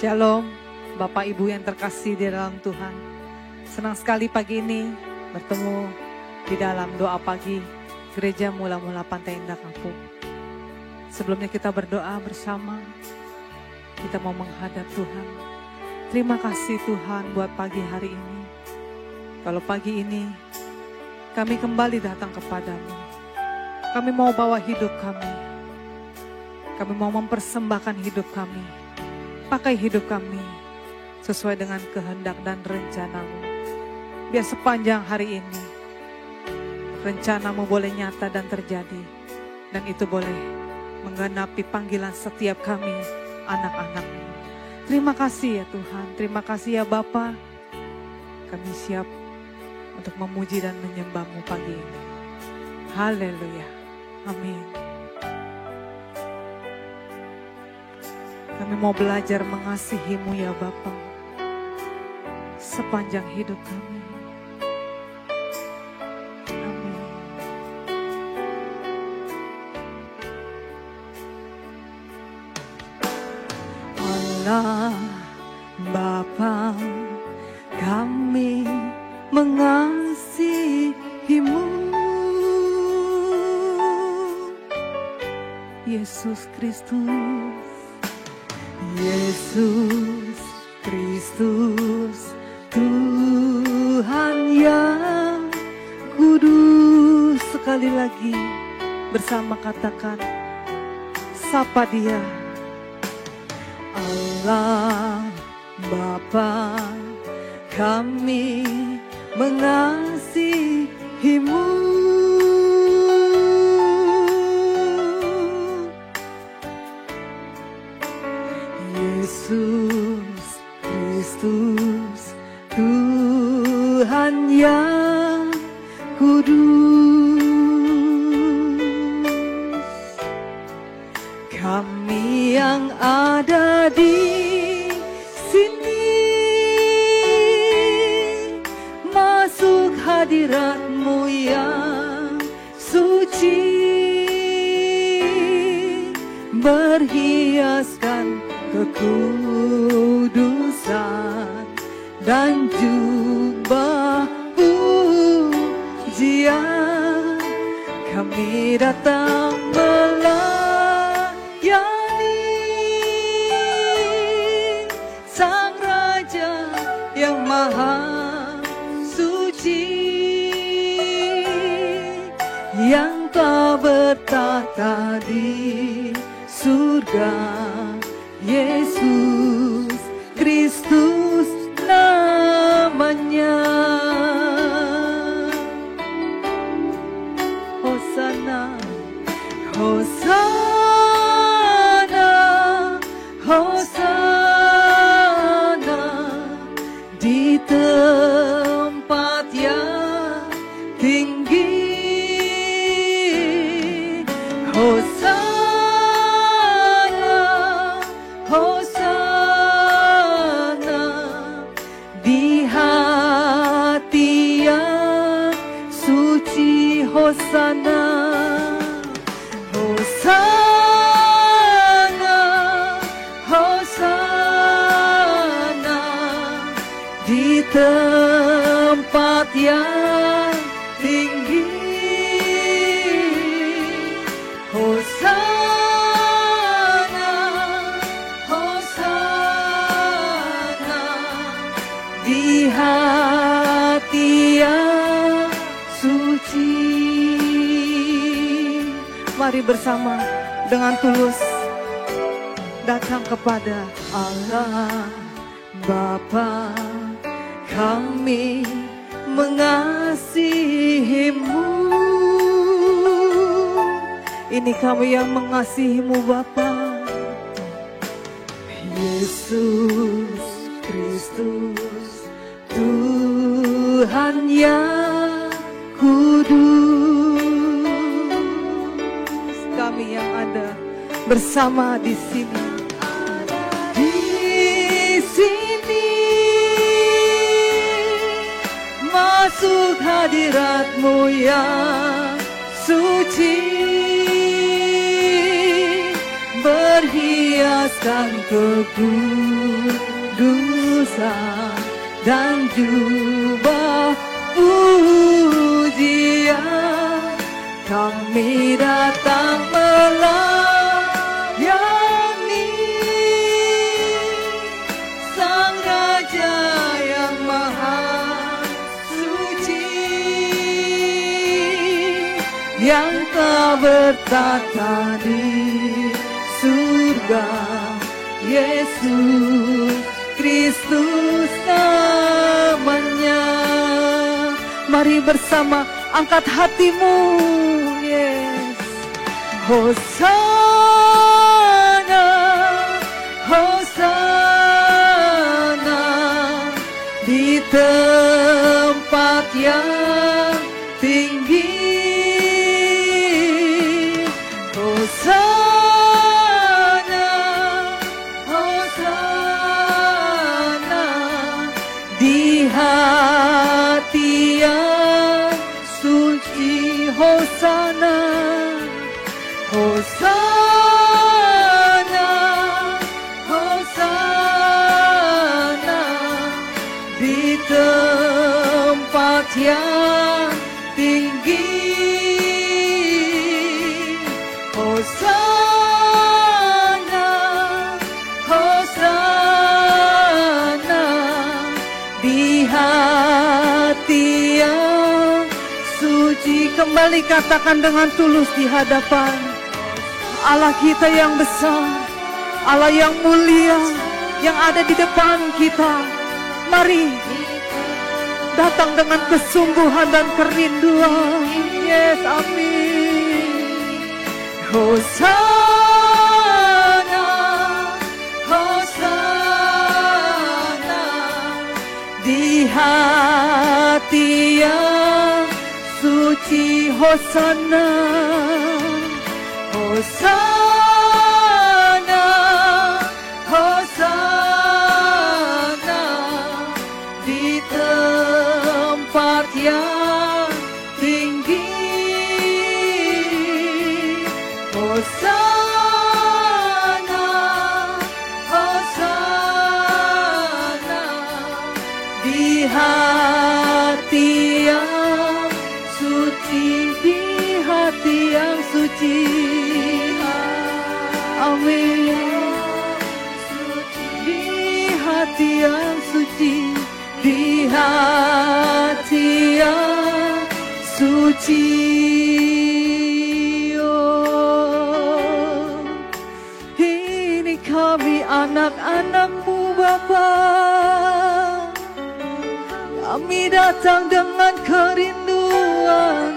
Shalom, Bapak Ibu yang terkasih di dalam Tuhan. Senang sekali pagi ini bertemu di dalam doa pagi Gereja Mula-Mula Pantai Indah Kapuk. Sebelumnya kita berdoa bersama, kita mau menghadap Tuhan. Terima kasih Tuhan buat pagi hari ini. Kalau pagi ini kami kembali datang kepadamu, kami mau bawa hidup kami. Kami mau mempersembahkan hidup kami. Pakai hidup kami sesuai dengan kehendak dan rencanamu. Biar sepanjang hari ini rencanamu boleh nyata dan terjadi. Dan itu boleh menggenapi panggilan setiap kami, anak-anakmu. Terima kasih ya Tuhan, terima kasih ya Bapa. Kami siap untuk memuji dan menyembah-Mu pagi ini. Haleluya, amin. Kami mau belajar mengasihi-Mu ya Bapa sepanjang hidup kami. Amin. Allah Bapa, kami mengasihi-Mu. Yesus Kristus, Yesus Kristus, Tuhan yang kudus. Sekali lagi bersama katakan, sapa Dia. Allah Bapa, kami mengasihi-Mu. Yesus Kristus, Tuhan yang kudus. Kami yang ada di sini masuk hadirat-Mu yang suci, berhiaskan kekudusan dan jubah pujian. Kami datang melayani Sang Raja yang maha suci, yang telah bertahta di surga. Yesus Kristus namanya. Hosana, Hosana, Hosana di tempat yang tinggi. Hosana, Hosana di hati yang suci. Hosana, Hosana, Hosana di tempat yang tinggi. Hosana, Hosana di hati yang suci. Mari bersama dengan tulus datang kepada Allah Bapa, kami mengasihi-Mu. Ini kami yang mengasihi-Mu Bapa. Yesus Kristus, Tuhan yang kudus. Kami yang ada bersama di sini. Di sini masuk hadirat-Mu yang suci, berhiaskan kekudusan dan jubah pujian. Kami datang melayani Sang Raja yang maha suci, Kau bertata di surga, Yesus Kristus namanya. Mari bersama angkat hatimu, yes. Hosana, Hosana di tempat yang tinggi. Hosana, Hosana di hati yang suci. Hosana, Hosana, Hosana di tempat yang tinggi. Hosana, Hosana di hati yang suci. Kembali katakan dengan tulus di hadapan Allah kita yang besar, Allah yang mulia, yang ada di depan kita. Mari datang dengan kesungguhan dan kerinduan. Yes, amin. Hosana, Hosana di hati yang suci. Hosana, Hosana, Hosana di tempat yang tinggi. Hosana, Hosana di hati yang suci, di hati yang suci. Amin. Di hati yang suci, di hati yang suci. Oh, ini kami anak-anak-Mu Bapa. Kami datang dengan kerinduan.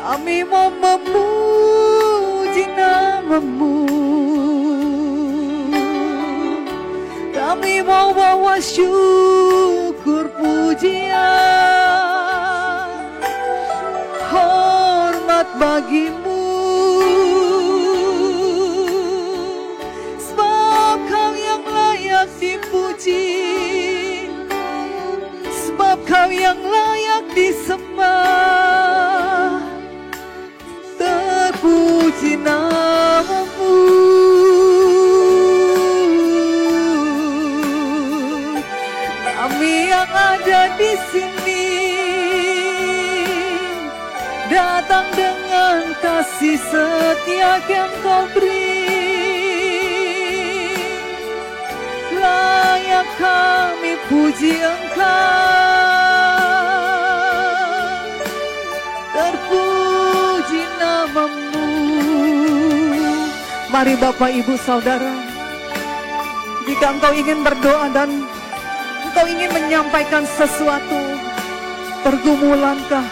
Kami mau memuji nama-Mu. Kami mau bawa syukur pujian, hormat bagi-Mu. Sebab Kau yang layak dipuji, sebab Kau yang layak disembah. Terpuji nama-Mu. Kami yang ada di sini datang dengan kasih setia yang Kau beri. Layak kami puji Engkau, terpuji nama-Mu. Mari Bapak Ibu Saudara, jika engkau ingin berdoa dan engkau ingin menyampaikan sesuatu, pergumulankah,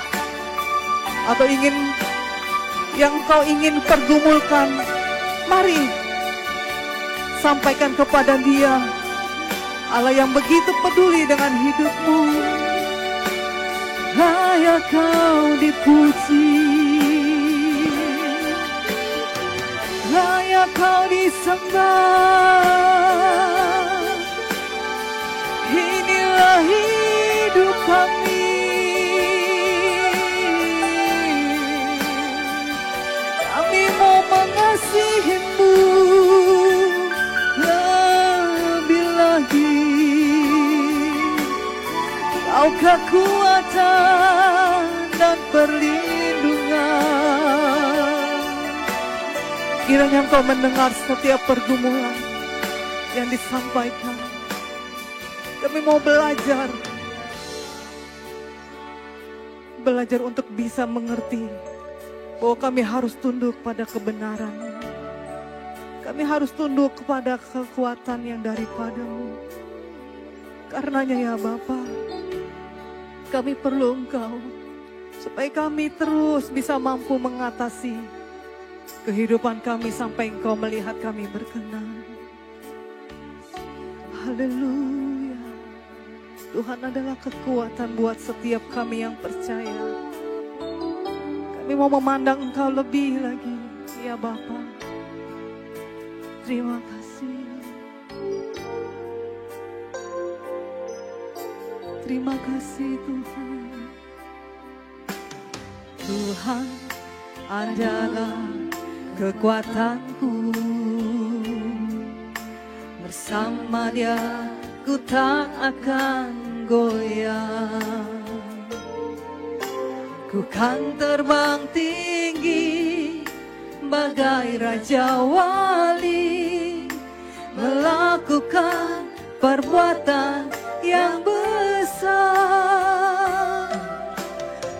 atau yang engkau ingin pergumulkan, mari sampaikan kepada Dia, Allah yang begitu peduli dengan hidupmu. Layak Kau dipuji, layak Kau disembah. Inilah hidup kami. Kami mau mengasihi-Mu lebih lagi. Kau kekuatan dan perlindungan. Kiranya Engkau mendengar setiap pergumulan yang disampaikan. Kami mau belajar untuk bisa mengerti bahwa kami harus tunduk pada kebenaran. Kami harus tunduk kepada kekuatan yang daripada-Mu. Karenanya ya Bapa, kami perlu Engkau, supaya kami terus bisa mampu mengatasi kehidupan kami sampai Engkau melihat kami berkenan. Haleluya. Tuhan adalah kekuatan buat setiap kami yang percaya. Kami mau memandang Engkau lebih lagi, ya Bapa. Terima kasih. Terima kasih Tuhan. Tuhan adalah kekuatanku. Bersama Dia ku tak akan goyang. Ku kan terbang tinggi bagai Raja Wali, melakukan perbuatan yang besar.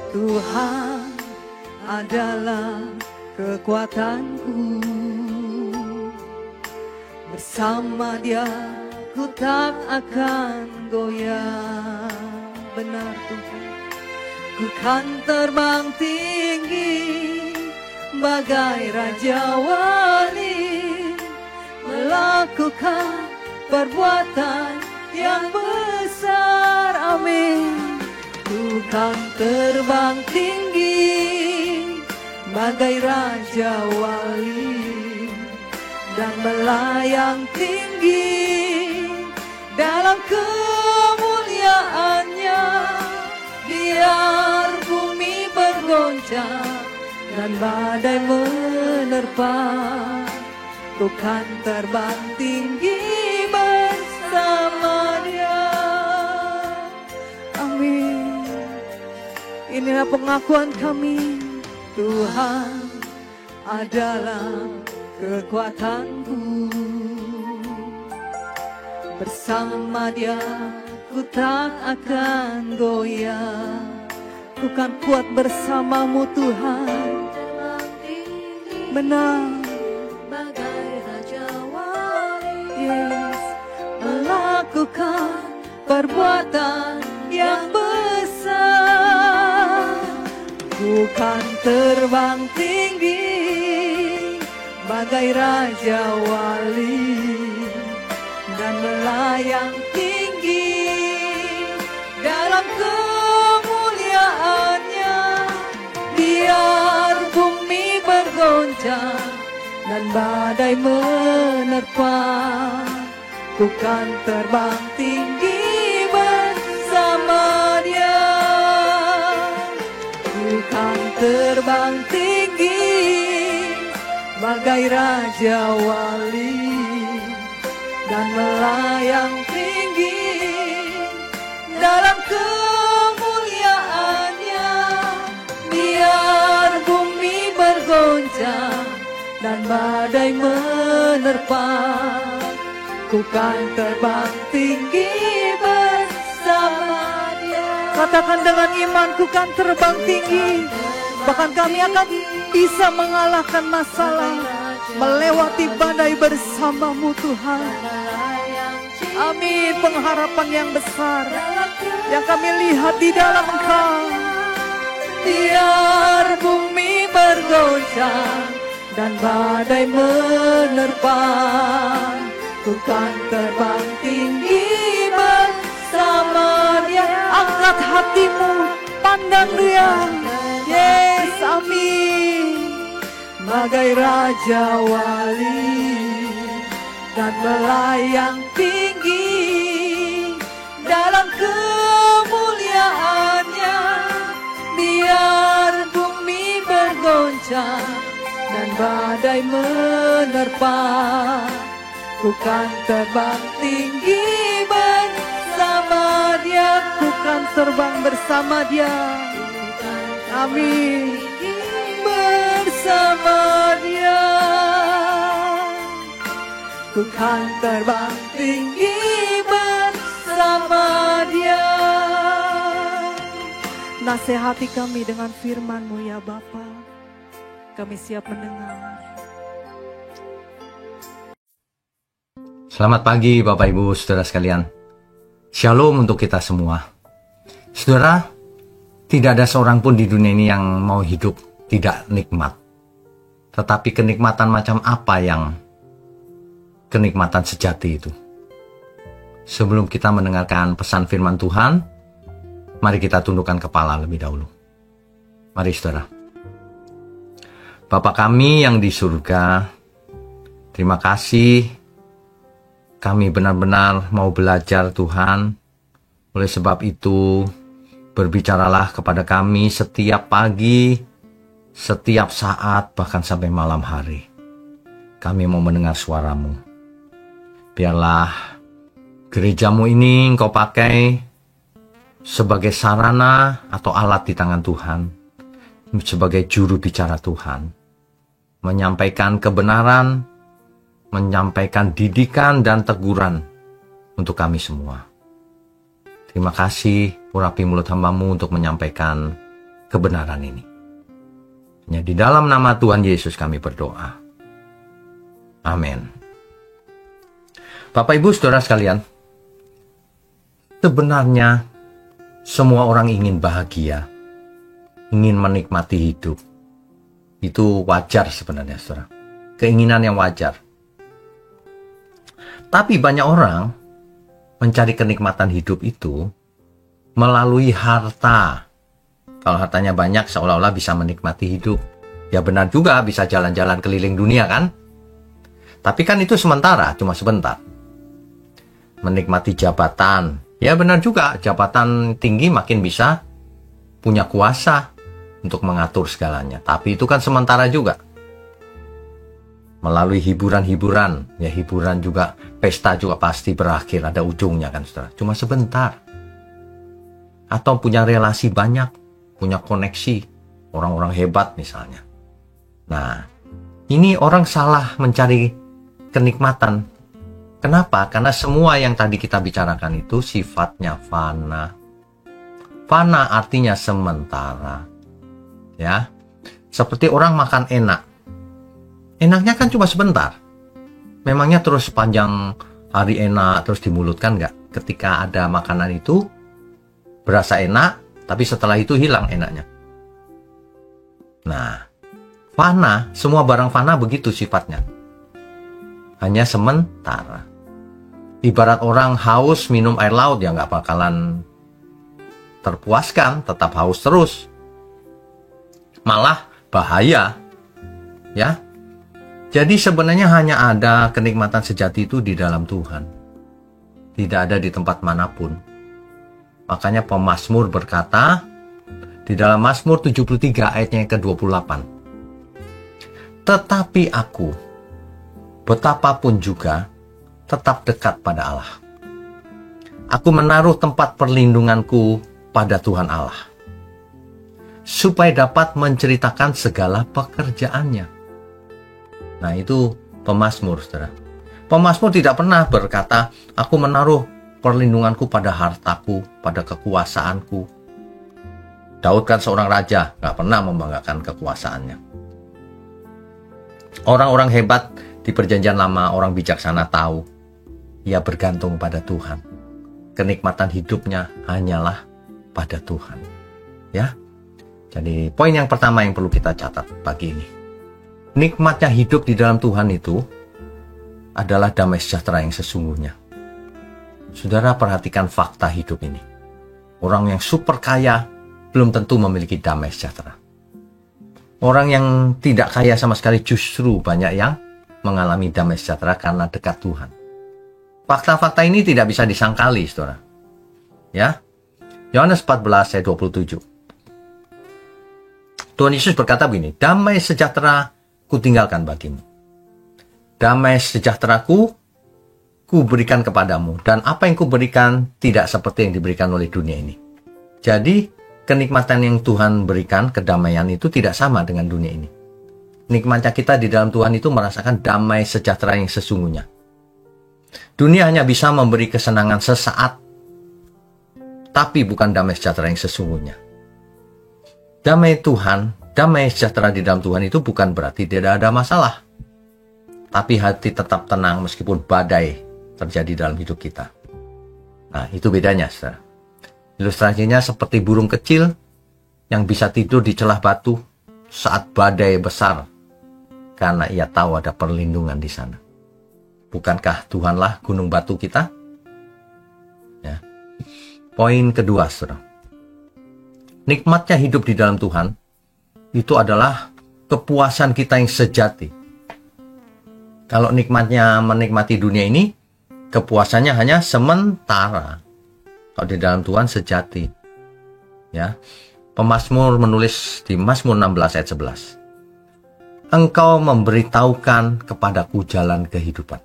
Tuhan adalah kekuatanku. Bersama Dia ku tak akan goyang. Benar Tuhan. Ku kan terbang tinggi bagai Raja Wali, melakukan perbuatan yang besar. Amin. Ku kan terbang tinggi bagai Raja Wali, dan melayang tinggi dalam kemuliaannya. Biar bumi bergoncang dan badai menerpa, ku kan terbang tinggi bersama Dia. Amin. Inilah pengakuan kami. Tuhan adalah kekuatanku. Bersama Dia ku tak akan goyang. Ku kan kuat bersama-Mu Tuhan. Benar. Bagai Raja Wali. Yes. Melakukan perbuatan yang besar. Ku kan terbang tinggi bagai Raja Wali, dan melayang tinggi dalam kemuliaannya. Biar bumi bergoncang dan badai menerpa, ku kan terbang tinggi bersama Dia. Ku kan terbang tinggi bagai Raja Wali, dan melayang tinggi dalam kemuliaannya. Biar bumi bergoncang dan badai menerpa, ku kan terbang tinggi bersama Dia. Katakan dengan iman, ku kan terbang tinggi. Bahkan kami akan bisa mengalahkan masalah, melewati badai bersama-Mu Tuhan. Amin. Pengharapan yang besar yang kami lihat di dalam Engkau. Biar bumi bergoncang dan badai menerpa, ku kan terbang tinggi bersama Dia. Angkat hatimu, pandang Dia. Yes, amin. Bagai Raja Wali, dan melayang tinggi dalam kemuliaannya. Biar bumi bergoncang dan badai menerpa, ku kan terbang tinggi bersama Dia. Ku kan terbang bersama Dia. Amin. Bersama Dia, ku kan terbang tinggi bersama Dia. Nasihati kami dengan firman-Mu ya Bapa. Kami siap mendengar. Selamat pagi Bapak Ibu Saudara sekalian. Shalom untuk kita semua. Saudara, tidak ada seorang pun di dunia ini yang mau hidup tidak nikmat. Tetapi kenikmatan macam apa yang kenikmatan sejati itu? Sebelum kita mendengarkan pesan firman Tuhan, mari kita tundukkan kepala lebih dahulu. Mari saudara. Bapa kami yang di surga, terima kasih. Kami benar-benar mau belajar Tuhan. Oleh sebab itu, berbicaralah kepada kami setiap pagi, setiap saat, bahkan sampai malam hari. Kami mau mendengar suara-Mu. Biarlah gerejamu ini Engkau pakai sebagai sarana atau alat di tangan Tuhan. Sebagai juru bicara Tuhan. Menyampaikan kebenaran, menyampaikan didikan dan teguran untuk kami semua. Terima kasih urapi mulut hamba-Mu untuk menyampaikan kebenaran ini. Hanya di dalam nama Tuhan Yesus kami berdoa. Amin. Bapak Ibu Saudara sekalian, sebenarnya semua orang ingin bahagia, ingin menikmati hidup. Itu wajar sebenarnya saudara. Keinginan yang wajar. Tapi banyak orang mencari kenikmatan hidup itu melalui harta. Kalau hartanya banyak seolah-olah bisa menikmati hidup. Ya benar juga bisa jalan-jalan keliling dunia kan? Tapi kan itu sementara, cuma sebentar. Menikmati jabatan. Ya benar juga, jabatan tinggi makin bisa punya kuasa untuk mengatur segalanya. Tapi itu kan sementara juga. Melalui hiburan-hiburan, ya hiburan juga, pesta juga pasti berakhir, ada ujungnya kan saudara. Cuma sebentar. Atau punya relasi banyak, punya koneksi, orang-orang hebat misalnya. Nah, ini orang salah mencari kenikmatan. Kenapa? Karena semua yang tadi kita bicarakan itu sifatnya fana. Fana artinya sementara. Ya, seperti orang makan enak. Enaknya kan cuma sebentar. Memangnya terus sepanjang hari enak terus di mulut kan enggak? Ketika ada makanan itu berasa enak, tapi setelah itu hilang enaknya. Nah, fana, semua barang fana begitu sifatnya. Hanya sementara. Ibarat orang haus minum air laut ya nggak bakalan terpuaskan, tetap haus terus. Malah bahaya. Ya. Jadi sebenarnya hanya ada kenikmatan sejati itu di dalam Tuhan. Tidak ada di tempat manapun. Makanya pemazmur berkata di dalam Mazmur 73 ayatnya yang ke-28. Tetapi aku, betapapun juga, tetap dekat pada Allah. Aku menaruh tempat perlindunganku pada Tuhan Allah, supaya dapat menceritakan segala pekerjaannya. Nah itu pemazmur, saudara. Pemazmur tidak pernah berkata, aku menaruh perlindunganku pada hartaku, pada kekuasaanku. Daud kan seorang raja, gak pernah membanggakan kekuasaannya. Orang-orang hebat di perjanjian lama, orang bijaksana tahu, ia bergantung pada Tuhan. Kenikmatan hidupnya hanyalah pada Tuhan. Ya. Jadi poin yang pertama yang perlu kita catat pagi ini. Nikmatnya hidup di dalam Tuhan itu adalah damai sejahtera yang sesungguhnya. Saudara perhatikan fakta hidup ini. Orang yang super kaya belum tentu memiliki damai sejahtera. Orang yang tidak kaya sama sekali justru banyak yang mengalami damai sejahtera karena dekat Tuhan. Fakta-fakta ini tidak bisa disangkali, saudara. Ya, Yohanes 14 ayat 27. Tuhan Yesus berkata begini, damai sejahtera kutinggalkan bagimu. Damai sejahteraku kuberikan kepadamu, dan apa yang kuberikan tidak seperti yang diberikan oleh dunia ini. Jadi kenikmatan yang Tuhan berikan, kedamaian itu tidak sama dengan dunia ini. Nikmatnya kita di dalam Tuhan itu merasakan damai sejahtera yang sesungguhnya. Dunia hanya bisa memberi kesenangan sesaat, tapi bukan damai sejahtera yang sesungguhnya. Damai Tuhan Damai sejahtera di dalam Tuhan itu bukan berarti tidak ada masalah. Tapi hati tetap tenang meskipun badai terjadi dalam hidup kita. Nah, itu bedanya, saudara. Ilustrasinya seperti burung kecil yang bisa tidur di celah batu saat badai besar, karena ia tahu ada perlindungan di sana. Bukankah Tuhanlah gunung batu kita? Ya. Poin kedua, saudara. Nikmatnya hidup di dalam Tuhan itu adalah kepuasan kita yang sejati. Kalau nikmatnya menikmati dunia ini, kepuasannya hanya sementara. Kalau di dalam Tuhan sejati. Ya. Pemazmur menulis di Mazmur 16 ayat 11. Engkau memberitahukan kepadaku jalan kehidupan.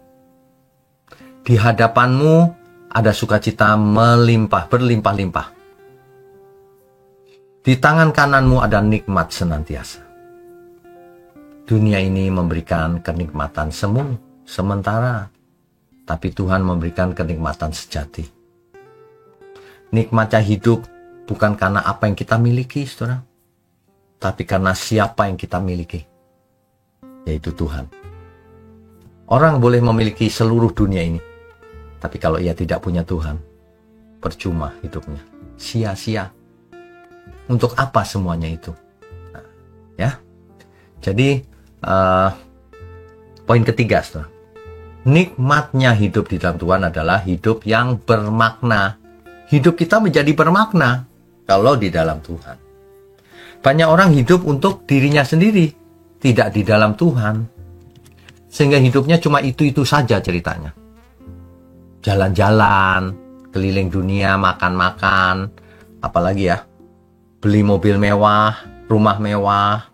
Di hadapanmu ada sukacita berlimpah-limpah. Di tangan kananmu ada nikmat senantiasa. Dunia ini memberikan kenikmatan semu, sementara. Tapi Tuhan memberikan kenikmatan sejati. Nikmatnya hidup bukan karena apa yang kita miliki, saudara. Tapi karena siapa yang kita miliki. Yaitu Tuhan. Orang boleh memiliki seluruh dunia ini. Tapi kalau ia tidak punya Tuhan, percuma hidupnya. Sia-sia. Untuk apa semuanya itu? Nah, ya. Jadi, poin ketiga, saudara. Nikmatnya hidup di dalam Tuhan adalah hidup yang bermakna. Hidup kita menjadi bermakna kalau di dalam Tuhan. Banyak orang hidup untuk dirinya sendiri, tidak di dalam Tuhan. Sehingga hidupnya cuma itu-itu saja ceritanya. Jalan-jalan, keliling dunia, makan-makan, apalagi ya, beli mobil mewah, rumah mewah.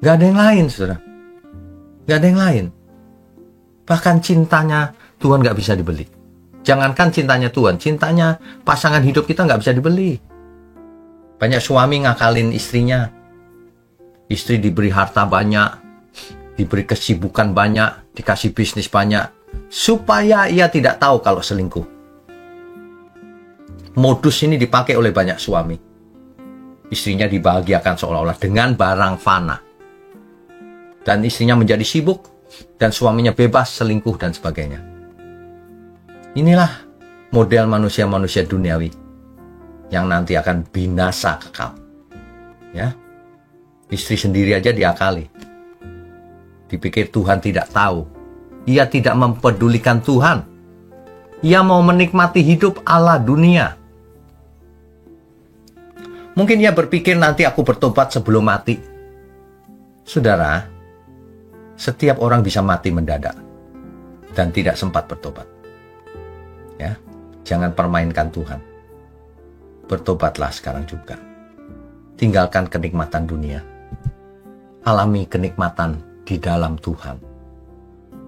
Gak ada yang lain, saudara. Gak ada yang lain. Bahkan cintanya Tuhan gak bisa dibeli. Jangankan cintanya Tuhan, cintanya pasangan hidup kita gak bisa dibeli. Banyak suami ngakalin istrinya. Istri diberi harta banyak, diberi kesibukan banyak, dikasih bisnis banyak, supaya ia tidak tahu kalau selingkuh. Modus ini dipakai oleh banyak suami. Istrinya dibahagiakan seolah-olah dengan barang fana. Dan istrinya menjadi sibuk, dan suaminya bebas selingkuh dan sebagainya. Inilah model manusia-manusia duniawi yang nanti akan binasa kekal. Ya. Istri sendiri aja diakali. Dipikir Tuhan tidak tahu. Ia tidak mempedulikan Tuhan. Ia mau menikmati hidup ala dunia. Mungkin ia berpikir nanti aku bertobat sebelum mati. Saudara, setiap orang bisa mati mendadak dan tidak sempat bertobat. Ya, jangan permainkan Tuhan. Bertobatlah sekarang juga. Tinggalkan kenikmatan dunia. Alami kenikmatan di dalam Tuhan.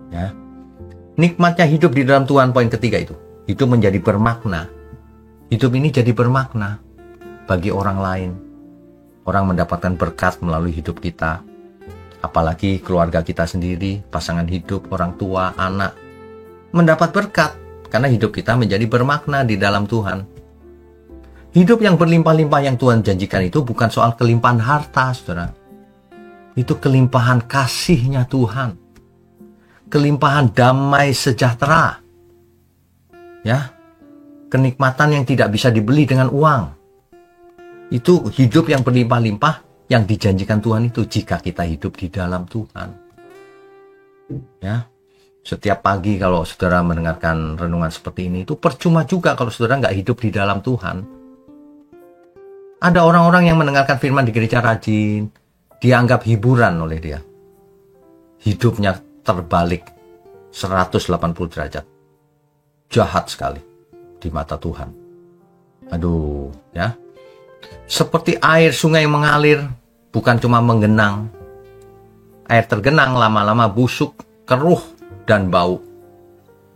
Ya. Nikmatnya hidup di dalam Tuhan, poin ketiga itu. Hidup menjadi bermakna. Hidup ini jadi bermakna bagi orang lain. Orang mendapatkan berkat melalui hidup kita. Apalagi keluarga kita sendiri, pasangan hidup, orang tua, anak. Mendapat berkat karena hidup kita menjadi bermakna di dalam Tuhan. Hidup yang berlimpah-limpah yang Tuhan janjikan itu bukan soal kelimpahan harta, saudara. Itu kelimpahan kasih-Nya Tuhan. Kelimpahan damai sejahtera. Ya. Kenikmatan yang tidak bisa dibeli dengan uang. Itu hidup yang berlimpah-limpah yang dijanjikan Tuhan itu jika kita hidup di dalam Tuhan. Ya. Setiap pagi kalau saudara mendengarkan renungan seperti ini, itu percuma juga kalau saudara nggak hidup di dalam Tuhan. Ada orang-orang yang mendengarkan firman di gereja rajin, dianggap hiburan oleh dia. Hidupnya terbalik 180 derajat. Jahat sekali di mata Tuhan. Aduh, ya. Seperti air sungai mengalir, bukan cuma menggenang. Air tergenang lama-lama busuk, keruh, dan bau.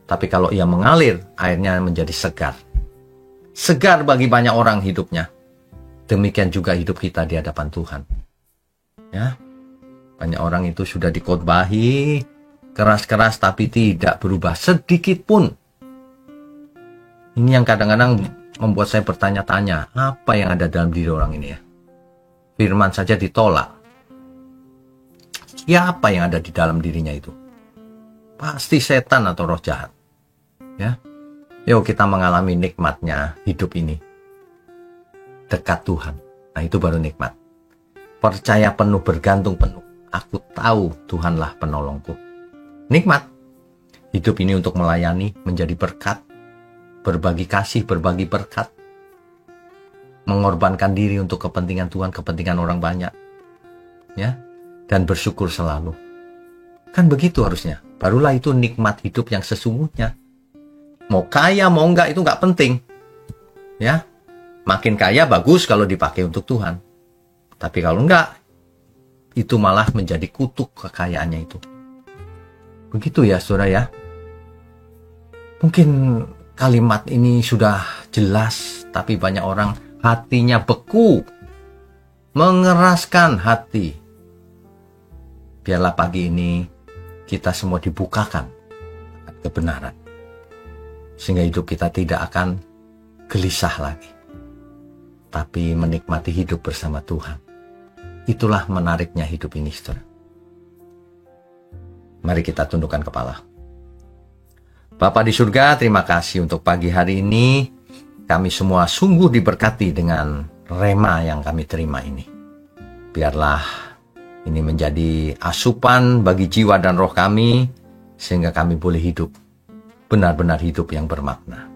Tapi kalau ia mengalir, airnya menjadi segar. Segar bagi banyak orang hidupnya. Demikian juga hidup kita di hadapan Tuhan. Ya, banyak orang itu sudah dikhotbahi keras-keras tapi tidak berubah sedikit pun. Ini yang kadang-kadang membuat saya bertanya-tanya, apa yang ada dalam diri orang ini ya? firman saja ditolak. Ya apa yang ada di dalam dirinya itu? Pasti setan atau roh jahat. Ya. Yuk kita mengalami nikmatnya hidup ini. Dekat Tuhan. Nah itu baru nikmat. Percaya penuh, bergantung penuh. Aku tahu Tuhanlah penolongku. Nikmat. Hidup ini untuk melayani, menjadi berkat. Berbagi kasih, berbagi berkat. Mengorbankan diri untuk kepentingan Tuhan, kepentingan orang banyak. Ya. Dan bersyukur selalu. Kan begitu harusnya. Barulah itu nikmat hidup yang sesungguhnya. Mau kaya, mau enggak, itu enggak penting. Ya. Makin kaya bagus kalau dipakai untuk Tuhan. Tapi kalau enggak, itu malah menjadi kutuk kekayaannya itu. Begitu ya, saudara ya. Mungkin kalimat ini sudah jelas, tapi banyak orang hatinya beku. Mengeraskan hati. Biarlah pagi ini kita semua dibukakan kebenaran. Sehingga hidup kita tidak akan gelisah lagi. Tapi menikmati hidup bersama Tuhan. Itulah menariknya hidup ini, saudara. Mari kita tundukkan kepala. Bapa di surga, terima kasih untuk pagi hari ini. Kami semua sungguh diberkati dengan rema yang kami terima ini. Biarlah ini menjadi asupan bagi jiwa dan roh kami, sehingga kami boleh hidup, benar-benar hidup yang bermakna.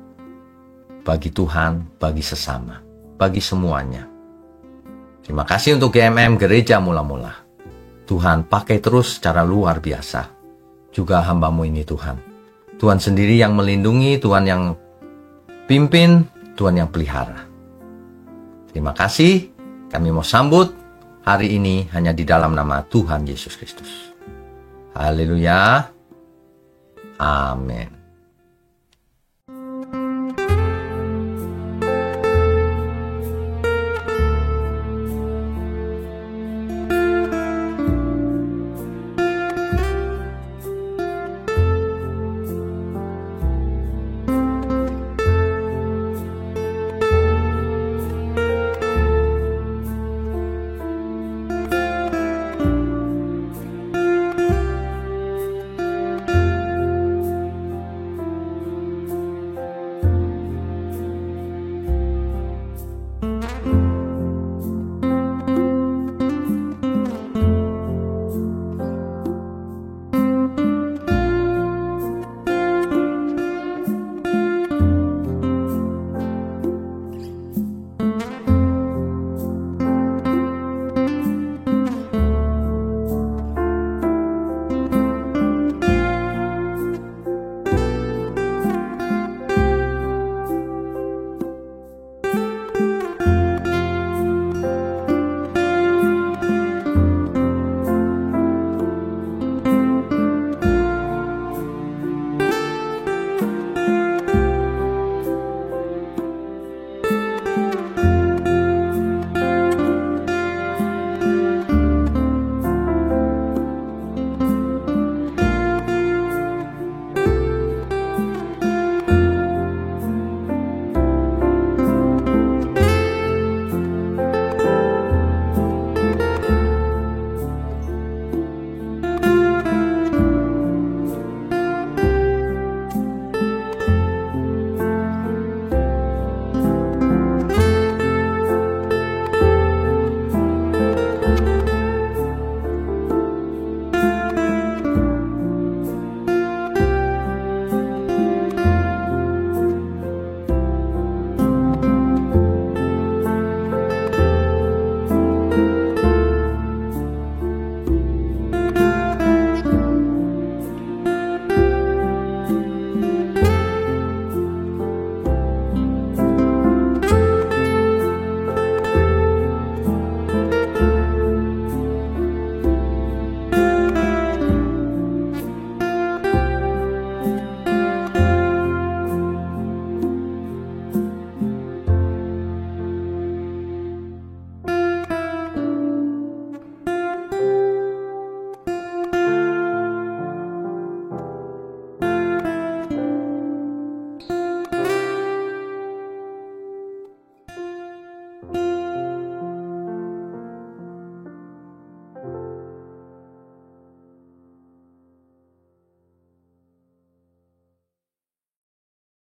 Bagi Tuhan, bagi sesama, bagi semuanya. Terima kasih untuk GMM Gereja Mula-Mula. Tuhan pakai terus secara luar biasa. Juga hamba-Mu ini Tuhan. Tuhan sendiri yang melindungi, Tuhan yang pimpin, Tuhan yang pelihara. Terima kasih, kami mau sambut hari ini hanya di dalam nama Tuhan Yesus Kristus. Haleluya. Amin.